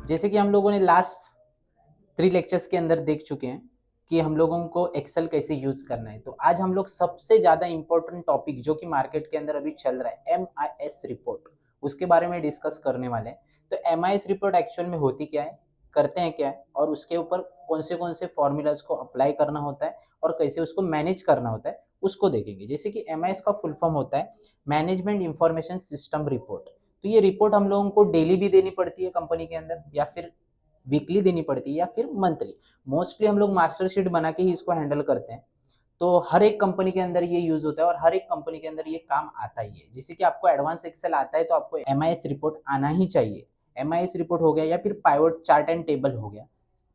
जैसे कि हम लोगों ने लास्ट 3 लेक्चर्स के अंदर देख चुके हैं कि हम लोगों को एक्सेल कैसे यूज करना है। तो आज हम लोग सबसे ज्यादा इंपॉर्टेंट टॉपिक जो कि मार्केट के अंदर अभी चल रहा है, MIS रिपोर्ट, उसके बारे में डिस्कस करने वाले हैं। तो MIS रिपोर्ट एक्चुअल में होती क्या है, करते हैं क्या है, और उसके ऊपर कौन से फॉर्मूलाज को अप्लाई करना होता है और कैसे उसको मैनेज करना होता है, उसको देखेंगे। जैसे कि MIS का फुल फॉर्म होता है मैनेजमेंट इंफॉर्मेशन सिस्टम रिपोर्ट। तो ये रिपोर्ट हम लोगों को डेली भी देनी पड़ती है कंपनी के अंदर, या फिर वीकली देनी पड़ती है, या फिर मंथली। मोस्टली हम लोग मास्टर शीट बना के ही इसको हैंडल करते हैं। तो हर एक कंपनी के अंदर ये यूज होता है और हर एक कंपनी के अंदर ये काम आता ही है। जैसे कि आपको एडवांस एक्सेल आता है तो आपको MIS रिपोर्ट आना ही चाहिए। MIS रिपोर्ट हो गया या फिर पाइवट चार्ट एंड टेबल हो गया,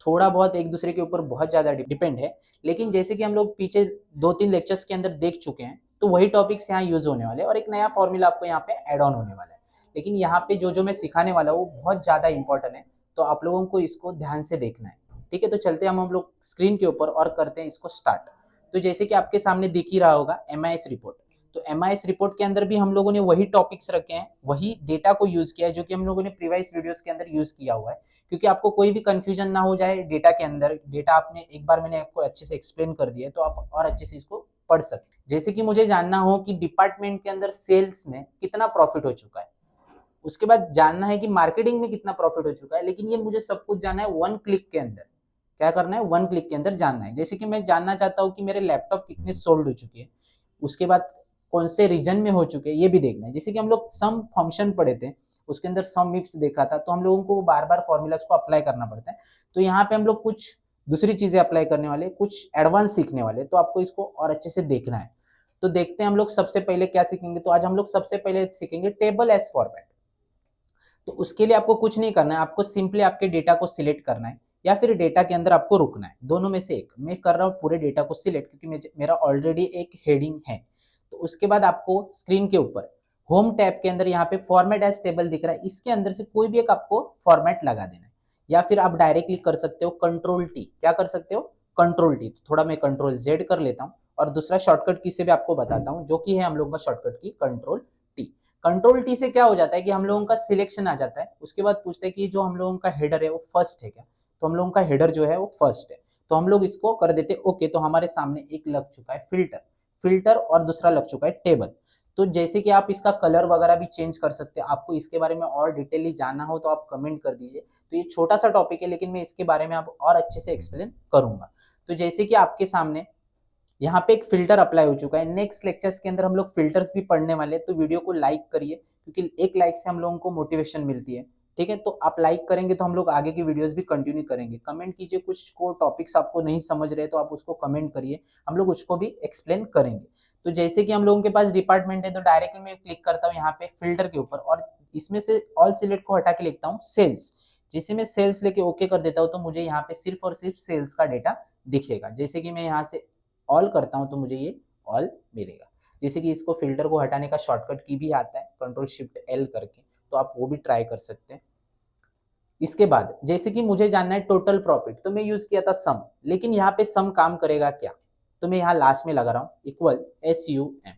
थोड़ा बहुत एक दूसरे के ऊपर बहुत ज्यादा डिपेंड है, लेकिन जैसे कि हम लोग पीछे 2-3 लेक्चर्स के अंदर देख चुके हैं, तो वही टॉपिक्स यहाँ यूज होने वाले हैं और एक नया फॉर्मूला आपको यहाँ पे एड ऑन होने वाला है। लेकिन यहाँ पे जो मैं सिखाने वाला हूँ वो बहुत ज्यादा इंपॉर्टेंट है, तो आप लोगों को इसको ध्यान से देखना है। ठीक है, तो चलते हैं हम लोग स्क्रीन के ऊपर और करते हैं इसको स्टार्ट। तो जैसे कि आपके सामने दिख ही रहा होगा MIS रिपोर्ट। तो MIS रिपोर्ट के अंदर भी हम लोगों ने वही टॉपिक्स रखे हैं, वही डेटा को यूज किया है जो कि हम लोगों ने प्रीवियस वीडियोस के अंदर यूज किया हुआ है, क्योंकि आपको कोई भी कंफ्यूजन ना हो जाए डेटा के अंदर। डेटा आपने एक बार मैंने आपको अच्छे से एक्सप्लेन कर दिया है, तो आप और अच्छे से इसको पढ़ सकते। जैसे कि मुझे जानना हो कि डिपार्टमेंट के अंदर सेल्स में कितना प्रॉफिट हो चुका है, उसके बाद जानना है कि मार्केटिंग में कितना प्रॉफिट हो चुका है, लेकिन ये मुझे सब कुछ जानना है 1 क्लिक के अंदर। क्या करना है, 1 क्लिक के अंदर जानना है। जैसे कि मैं जानना चाहता हूँ कि मेरे लैपटॉप कितने सोल्ड हो चुके हैं, उसके बाद कौन से रीजन में हो चुके हैं, ये भी देखना है। जैसे कि हम लोग सम फंक्शन पढ़े थे, उसके अंदर सम इफ्स देखा था, तो हम लोगों को बार बार फॉर्मूलाज को अप्लाई करना पड़ता है। तो यहाँ पे हम लोग कुछ दूसरी चीजें अप्लाई करने वाले, कुछ एडवांस सीखने वाले, तो आपको इसको और अच्छे से देखना है। तो देखते हैं हम लोग सबसे पहले क्या सीखेंगे। तो आज हम लोग सबसे पहले सीखेंगे टेबल एज फॉर्मेट। तो उसके लिए आपको कुछ नहीं करना है, आपको सिंपली आपके डेटा को सिलेक्ट करना है या फिर डेटा के अंदर आपको रुकना है, दोनों में से एक। मैं कर रहा हूँ पूरे डेटा को सिलेक्ट, क्योंकि मेरा ऑलरेडी एक हेडिंग है। तो उसके बाद आपको स्क्रीन के ऊपर होम टैब के अंदर यहाँ पे फॉर्मेट एज टेबल दिख रहा है, इसके अंदर से कोई भी एक आपको फॉर्मेट लगा देना है, या फिर आप डायरेक्टली कर सकते हो कंट्रोल टी। क्या कर सकते हो, कंट्रोल टी। थोड़ा मैं कंट्रोल जेड कर लेता हूँ और दूसरा शॉर्टकट की से भी आपको बताता हूँ, जो कि है हम लोगों का शॉर्टकट की कंट्रोल टी। कंट्रोल टी से क्या हो जाता है कि हम लोगों का सिलेक्शन आ जाता है। उसके बाद पूछते हैं कि जो हम लोगों का हेडर है वो फर्स्ट है क्या, तो हम लोगों का हेडर जो है वो फर्स्ट है, तो हम लोग इसको कर देते ओके। तो हमारे सामने एक लग चुका है फिल्टर और दूसरा लग चुका है टेबल। तो जैसे कि आप इसका कलर वगैरह भी चेंज कर सकते हैं। आपको इसके बारे में और डिटेली जानना हो तो आप कमेंट कर दीजिए। तो ये छोटा सा टॉपिक है, लेकिन मैं इसके बारे में आप और अच्छे से एक्सप्लेन करूंगा। तो जैसे कि आपके सामने यहाँ पे एक फिल्टर अप्लाई हो चुका है। नेक्स्ट लेक्चर्स के अंदर हम लोग फिल्टर्स भी पढ़ने वाले हैं, तो वीडियो को लाइक करिए, क्योंकि एक लाइक से हम लोगों को मोटिवेशन मिलती है। ठीक है, तो आप लाइक करेंगे तो हम लोग आगे की वीडियोस भी कंटिन्यू करेंगे। कमेंट कीजिए, कुछ को टॉपिक्स आपको नहीं समझ रहे तो आप उसको कमेंट करिए, हम लोग उसको भी एक्सप्लेन करेंगे। तो जैसे कि हम लोगों के पास डिपार्टमेंट है, तो डायरेक्टली मैं क्लिक करता हूँ यहाँ पे फिल्टर के ऊपर और इसमें से ऑल सिलेक्ट को हटा के लिखता हूँ सेल्स। जैसे मैं सेल्स लेके ओके कर देता हूँ तो मुझे यहाँ पे सिर्फ और सिर्फ सेल्स का डेटा दिखेगा। जैसे कि मैं यहाँ से ऑल करता हूं तो मुझे ये ऑल मिलेगा। जैसे कि इसको फिल्टर को हटाने का शॉर्टकट की भी आता है, कंट्रोल शिफ्ट एल करके, तो आप वो भी ट्राई कर सकते हैं। इसके बाद जैसे कि मुझे जानना है टोटल प्रॉफिट, तो मैं यूज किया था सम, लेकिन यहाँ पे सम काम करेगा क्या, तो मैं यहाँ लास्ट में लगा रहा हूँ इक्वल SUM।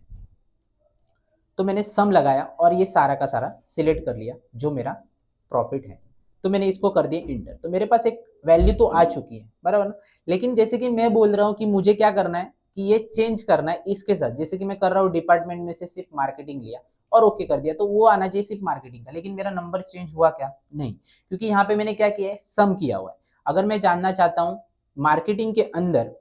तो मैंने सम लगाया और ये सारा का सारा सिलेक्ट कर लिया जो मेरा प्रॉफिट है। तो मैंने इसको कर दिया इंटर, तो मेरे पास एक वैल्यू तो आ चुकी है, बराबर ना। लेकिन जैसे कि मैं बोल रहा हूँ कि मुझे क्या करना है कि ये चेंज करना है इसके साथ। जैसे कि मैं कर रहा हूँ डिपार्टमेंट में से सिर्फ मार्केटिंग लिया और ओके कर दिया, तो वो आना चाहिए सिर्फ मार्केटिंग का, लेकिन मेरा नंबर चेंज हुआ क्या, नहीं, क्योंकि यहाँ पे मैंने क्या किया है, सम किया हुआ है। अगर मैं जानना चाहता हूँ मार्केटिंग के अंदर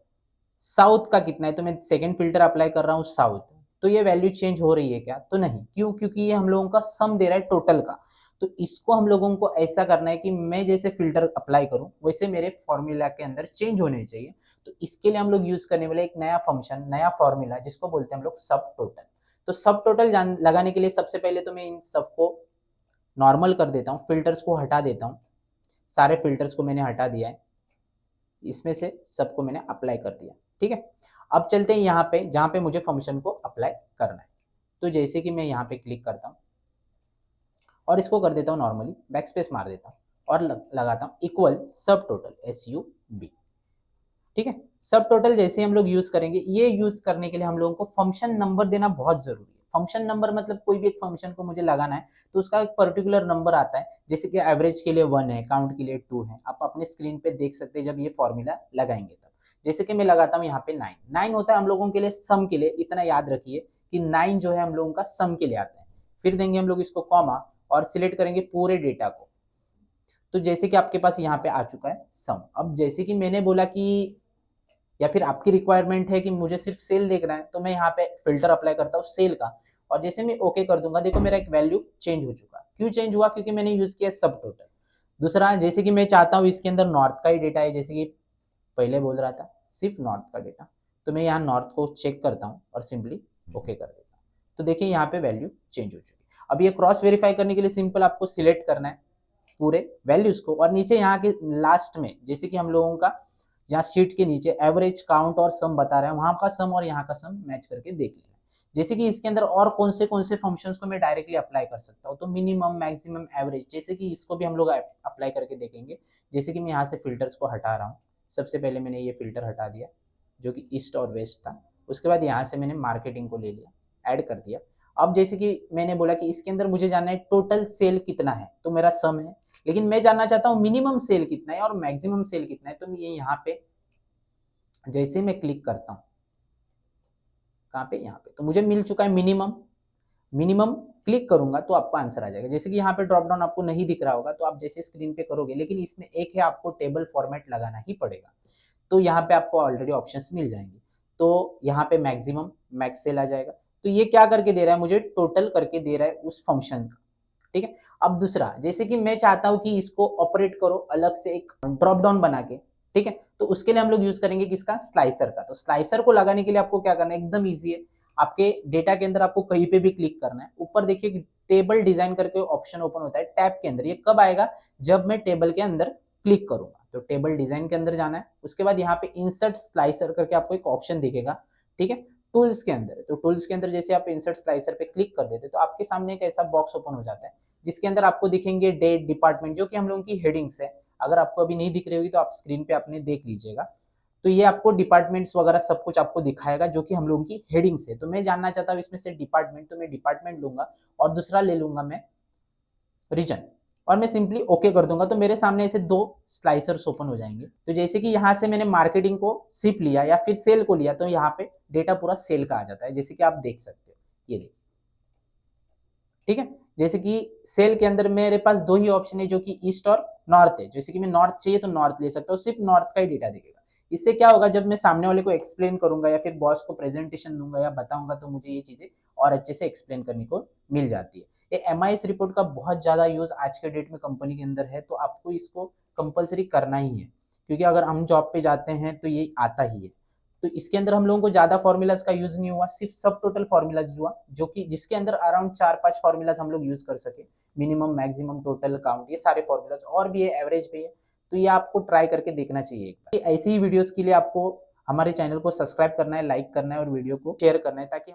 साउथ का कितना है, तो मैं सेकेंड फिल्टर अप्लाई कर रहा हूँ साउथ। तो ये वैल्यू चेंज हो रही है क्या, तो नहीं, क्यों, क्योंकि ये हम लोगों का सम दे रहा है टोटल का। तो इसको हम लोगों को ऐसा करना है कि मैं जैसे फिल्टर अप्लाई करूं वैसे मेरे फॉर्मूला के अंदर चेंज होने चाहिए। तो इसके लिए हम लोग यूज करने वाले एक नया फंक्शन, नया फॉर्मूला, जिसको बोलते हैं हम लोग सब टोटल। तो सब टोटल लगाने के लिए सबसे पहले तो मैं इन सबको नॉर्मल कर देता हूँ, फिल्टर्स को हटा देता हूँ। सारे फिल्टर्स को मैंने हटा दिया है, इसमें से सबको मैंने अप्लाई कर दिया। ठीक है, अब चलते हैं यहाँ पे जहाँ पे मुझे फंक्शन को अप्लाई करना है। तो जैसे कि मैं यहाँ पे क्लिक करता हूँ और इसको कर देता हूँ नॉर्मली, बैक स्पेस मार देता हूँ और लगाता हूँ इक्वल सब टोटल SUB। ठीक है, सब टोटल जैसे हम लोग यूज करेंगे, ये यूज करने के लिए हम लोगों को फंक्शन नंबर देना बहुत जरूरी है। फंक्शन नंबर मतलब कोई भी एक फंक्शन को मुझे लगाना है तो उसका एक पर्टिकुलर नंबर आता है, जैसे कि एवरेज के लिए 1 है, काउंट के लिए 2 है। आप अपने स्क्रीन पे देख सकते हैं जब ये फॉर्मूला लगाएंगे तब। जैसे कि मैं लगाता हूँ यहाँ पे 9, 9 होता है हम लोगों के लिए सम के लिए, इतना याद रखिए कि 9 जो है हम लोगों का सम के लिए आता है। फिर देंगे हम लोग इसको कॉमा और सिलेक्ट करेंगे पूरे डेटा को। तो जैसे कि आपके पास यहाँ पे आ चुका है सम। अब जैसे कि मैंने बोला कि या फिर आपकी रिक्वायरमेंट है कि मुझे सिर्फ सेल देखना है, तो मैं यहाँ पे फिल्टर अप्लाई करता हूँ सेल का, और जैसे मैं ओके कर दूंगा, देखो मेरा एक वैल्यू चेंज हो चुका। क्यों चेंज हुआ? क्योंकि मैंने यूज किया सब टोटल। दूसरा, जैसे कि मैं चाहता हूँ इसके अंदर नॉर्थ का ही डेटा है, जैसे कि पहले बोल रहा था सिर्फ नॉर्थ का डेटा, तो मैं यहाँ नॉर्थ को चेक करता हूँ और सिंपली ओके कर देता हूँ। तो देखिए यहाँ पे वैल्यू चेंज हो चुकी है। अब ये क्रॉस वेरीफाई करने के लिए सिंपल आपको सिलेक्ट करना है पूरे वैल्यूज को, और नीचे यहाँ के लास्ट में जैसे कि हम लोगों का यहाँ शीट के नीचे एवरेज, काउंट और सम बता रहे हैं, वहां का सम और यहाँ का सम मैच करके देख लेना। जैसे कि इसके अंदर और कौन से फंक्शंस को मैं डायरेक्टली अप्लाई कर सकता हूँ, तो मिनिमम, मैक्सिमम, एवरेज, जैसे कि इसको भी हम लोग अप्लाई करके देखेंगे। जैसे कि मैं यहाँ से फिल्टर्स को हटा रहा हूँ। सबसे पहले मैंने ये फिल्टर हटा दिया जो कि ईस्ट और वेस्ट था। उसके बाद यहाँ से मैंने मार्केटिंग को ले लिया, ऐड कर दिया। अब जैसे कि मैंने बोला कि इसके अंदर मुझे जानना है टोटल सेल कितना है, तो मेरा सम है, लेकिन मैं जानना चाहता हूँ मिनिमम सेल कितना है और मैक्सिमम सेल कितना है। तो ये यहाँ पे जैसे मैं क्लिक करता हूँ, कहाँ पे? यहाँ पे, तो मुझे मिल चुका है मिनिमम। मिनिमम क्लिक करूंगा तो आपको आंसर आ जाएगा। जैसे कि यहाँ पे ड्रॉप डाउन आपको नहीं दिख रहा होगा, तो आप जैसे स्क्रीन पे करोगे, लेकिन इसमें एक है आपको टेबल फॉर्मेट लगाना ही पड़ेगा, तो यहाँ पे आपको ऑलरेडी ऑप्शंस मिल जाएंगे। तो यहाँ पे मैक्सिमम, मैक्स सेल आ जाएगा। तो ये क्या करके दे रहा है? मुझे टोटल करके दे रहा है उस फंक्शन का। ठीक है। अब दूसरा, जैसे कि मैं चाहता हूं कि इसको ऑपरेट करो अलग से एक ड्रॉप डाउन बना के, ठीक है, तो उसके लिए हम लोग यूज करेंगे किसका? स्लाइसर का। तो स्लाइसर को लगाने के लिए आपको क्या करना है? एकदम ईजी है। आपके डेटा के अंदर आपको कहीं पे भी क्लिक करना है, ऊपर देखिए टेबल डिजाइन करके ऑप्शन ओपन होता है टैब के अंदर। ये कब आएगा? जब मैं टेबल के अंदर क्लिक करूंगा। तो टेबल डिजाइन के अंदर जाना है, उसके बाद यहाँ पे इंसर्ट स्लाइसर करके आपको एक ऑप्शन दिखेगा, ठीक है, टूल्स के अंदर। तो टूल्स के अंदर जैसे आप इंसर्ट स्लाइसर पे क्लिक कर देते तो आपके सामने एक ऐसा बॉक्स ओपन हो जाता है जिसके अंदर आपको दिखेंगे डेट, डिपार्टमेंट, जो कि हम लोगों की हेडिंग्स है। अगर आपको अभी नहीं दिख रही होगी तो आप स्क्रीन पे आपने देख लीजिएगा। तो ये आपको डिपार्टमेंट्स वगैरह सब कुछ आपको दिखाएगा जो कि हम लोगों की हेडिंग्स है। तो मैं जानना चाहता हूँ इसमें से डिपार्टमेंट, तो मैं डिपार्टमेंट लूंगा और दूसरा ले लूंगा मैं रीजन, और मैं सिंपली ओके कर दूंगा। तो मेरे सामने ऐसे दो स्लाइसर्स ओपन हो जाएंगे। तो जैसे कि यहाँ से मैंने मार्केटिंग को सिप लिया या फिर सेल को लिया, तो यहाँ पे डेटा पूरा सेल का आ जाता है, जैसे कि आप देख सकते हो। ये देखिए, ठीक है। जैसे कि सेल के अंदर मेरे पास दो ही ऑप्शन है जो कि ईस्ट और नॉर्थ है। जैसे कि मैं नॉर्थ चाहिए तो नॉर्थ ले सकता हूँ, सिर्फ नॉर्थ का ही डेटा दिखेगा। इससे क्या होगा? जब मैं सामने वाले को एक्सप्लेन करूंगा या फिर बॉस को प्रेजेंटेशन दूंगा या बताऊंगा, तो मुझे ये चीजें और अच्छे से एक्सप्लेन करने को मिल जाती है। ये MIS रिपोर्ट का बहुत ज्यादा यूज आज के डेट में कंपनी के अंदर है, तो आपको इसको कंपलसरी करना ही है, क्योंकि अगर हम जॉब पे जाते हैं तो ये आता ही है। तो इसके अंदर हम लोगों को ज्यादा फॉर्मूलाज का यूज नहीं हुआ, सिर्फ सब टोटल फॉर्मूलाज हुआ, जो कि जिसके अंदर अराउंड 4-5 फॉर्मूलाज हम लोग यूज कर सके। मिनिमम, मैक्सिमम, टोटल, काउंट, ये सारे फॉर्मूलाज, और भी है, एवरेज भी है। तो ये आपको ट्राई करके देखना चाहिए एक बार। ऐसी ही वीडियोस के लिए आपको हमारे चैनल को सब्सक्राइब करना है, लाइक करना है और वीडियो को शेयर करना है, ताकि